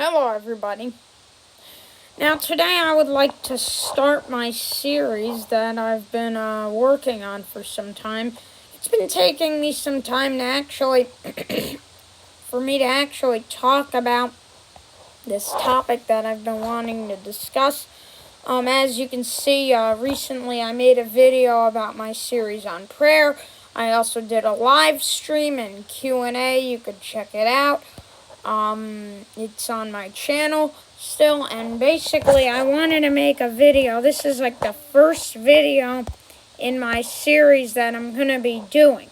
Hello, everybody. Now, today I would like to start my series that I've been working on for some time. It's been taking me some time to actually, for me to actually talk about this topic that I've been wanting to discuss. As you can see, recently I made a video about my series on prayer. I also did a live stream and Q&A. You could check it out. It's on my channel still, and basically I wanted to make a video. This is like the first video in my series that I'm going to be doing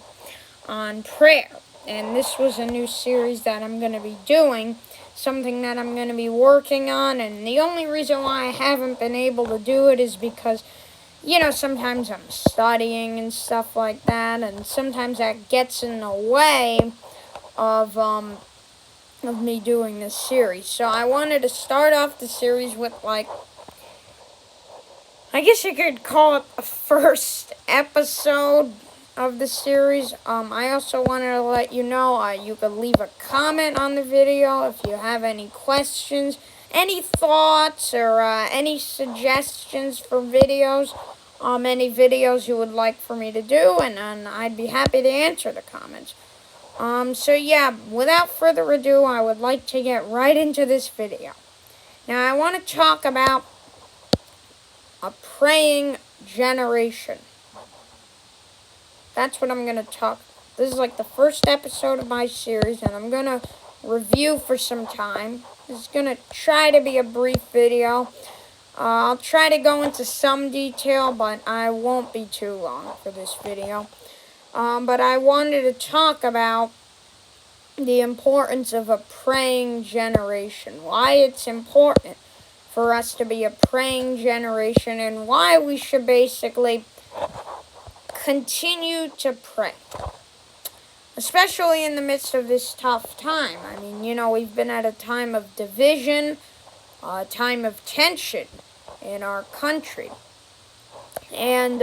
on prayer. And this was a new series that I'm going to be doing, something that I'm going to be working on, and the only reason why I haven't been able to do it is because, sometimes I'm studying and stuff like that, and sometimes that gets in the way of me doing this series. So I wanted to start off the series with, I guess you could call it a first episode of the series. I also wanted to let you know you could leave a comment on the video if you have any questions, any thoughts, or any suggestions for videos, any videos you would like for me to do, and I'd be happy to answer the comments. So yeah, without further ado, I would like to get right into this video. Now, I want to talk about a praying generation. That's what I'm going to talk. This is like the first episode of my series, and I'm going to review for some time. This is going to try to be a brief video. I'll try to go into some detail, but I won't be too long for this video. But I wanted to talk about the importance of a praying generation, why it's important for us to be a praying generation, and why we should basically continue to pray, especially in the midst of this tough time. I mean, we've been at a time of division, a time of tension in our country, and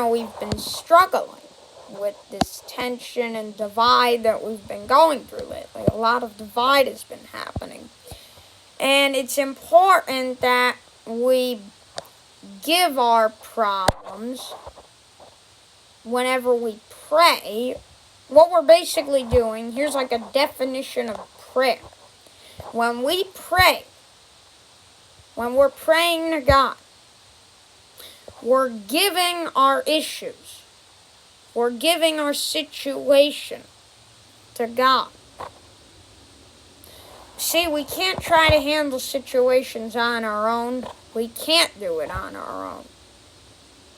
we've been struggling with this tension and divide that we've been going through lately. A lot of divide has been happening. And it's important that we give our problems whenever we pray. What we're basically doing, here's like a definition of prayer. When we pray, when we're praying to God, we're giving our issues, we're giving our situation to God. See, we can't try to handle situations on our own. We can't do it on our own.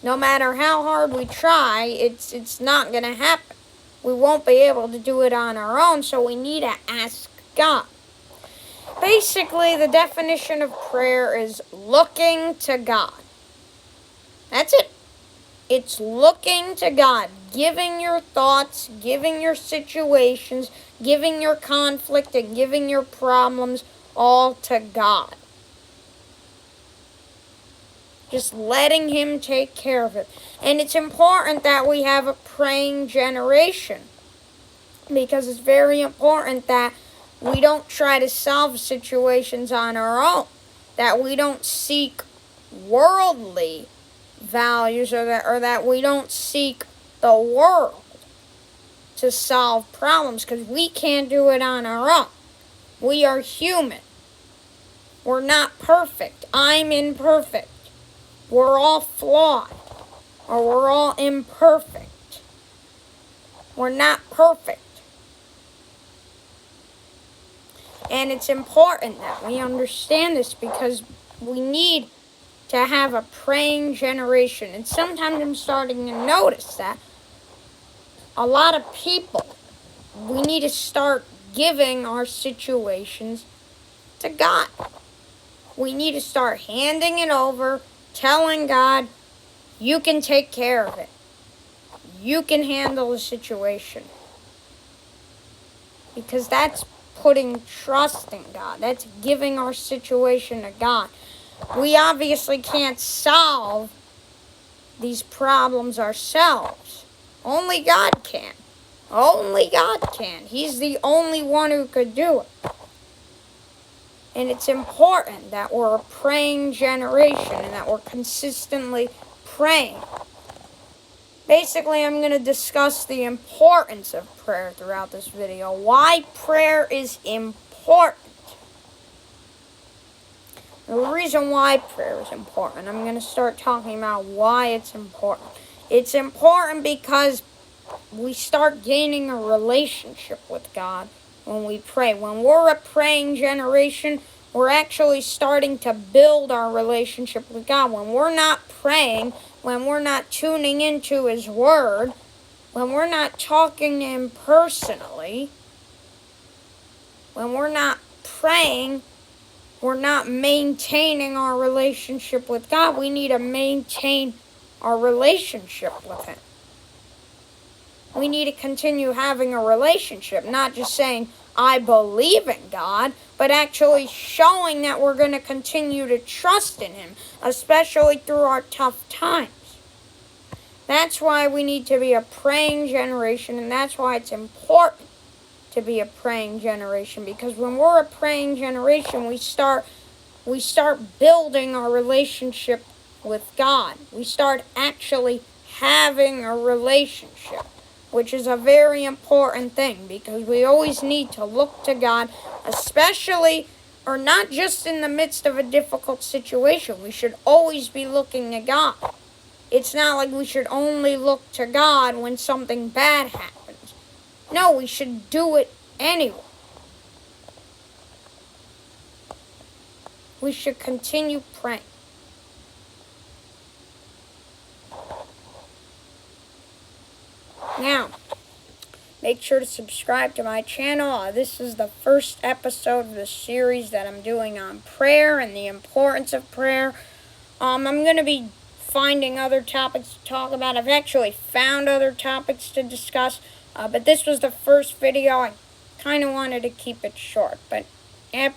No matter how hard we try, it's not going to happen. We won't be able to do it on our own, so we need to ask God. Basically, the definition of prayer is looking to God. That's it. It's looking to God, giving your thoughts, giving your situations, giving your conflict, and giving your problems all to God. Just letting Him take care of it. And it's important that we have a praying generation, because it's very important that we don't try to solve situations on our own, that we don't seek worldly values, or that we don't seek the world to solve problems, because we can't do it on our own. We are human. We're not perfect. I'm imperfect. We're all flawed, or we're all imperfect. We're not perfect. And it's important that we understand this, because we need to have a praying generation. And sometimes I'm starting to notice that a lot of people, we need to start giving our situations to God. We need to start handing it over, telling God, you can take care of it. You can handle the situation. Because that's putting trust in God. That's giving our situation to God. We obviously can't solve these problems ourselves. Only God can. Only God can. He's the only one who could do it. And it's important that we're a praying generation and that we're consistently praying. Basically, I'm going to discuss the importance of prayer throughout this video. Why prayer is important. The reason why prayer is important, I'm going to start talking about why it's important. It's important because we start gaining a relationship with God when we pray. When we're a praying generation, we're actually starting to build our relationship with God. When we're not praying, when we're not tuning into His Word, when we're not talking to Him personally, when we're not praying, we're not maintaining our relationship with God. We need to maintain our relationship with Him. We need to continue having a relationship, not just saying, I believe in God, but actually showing that we're going to continue to trust in Him, especially through our tough times. That's why we need to be a praying generation, and that's why it's important to be a praying generation, because when we're a praying generation, we start building our relationship with God. We start actually having a relationship, which is a very important thing, because we always need to look to God, especially, or not just in the midst of a difficult situation. We should always be looking to God. It's not like we should only look to God when something bad happens. No, we should do it anyway. We should continue praying. Now, make sure to subscribe to my channel. This is the first episode of the series that I'm doing on prayer and the importance of prayer. I'm going to be finding other topics to talk about. I've actually found other topics to discuss, but this was the first video. I kind of wanted to keep it short, but yep.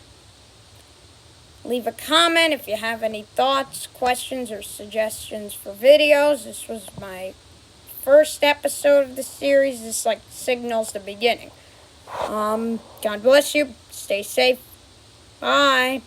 Leave a comment if you have any thoughts, questions, or suggestions for videos. This was my first episode of the series. This signals the beginning. God bless you. Stay safe. Bye.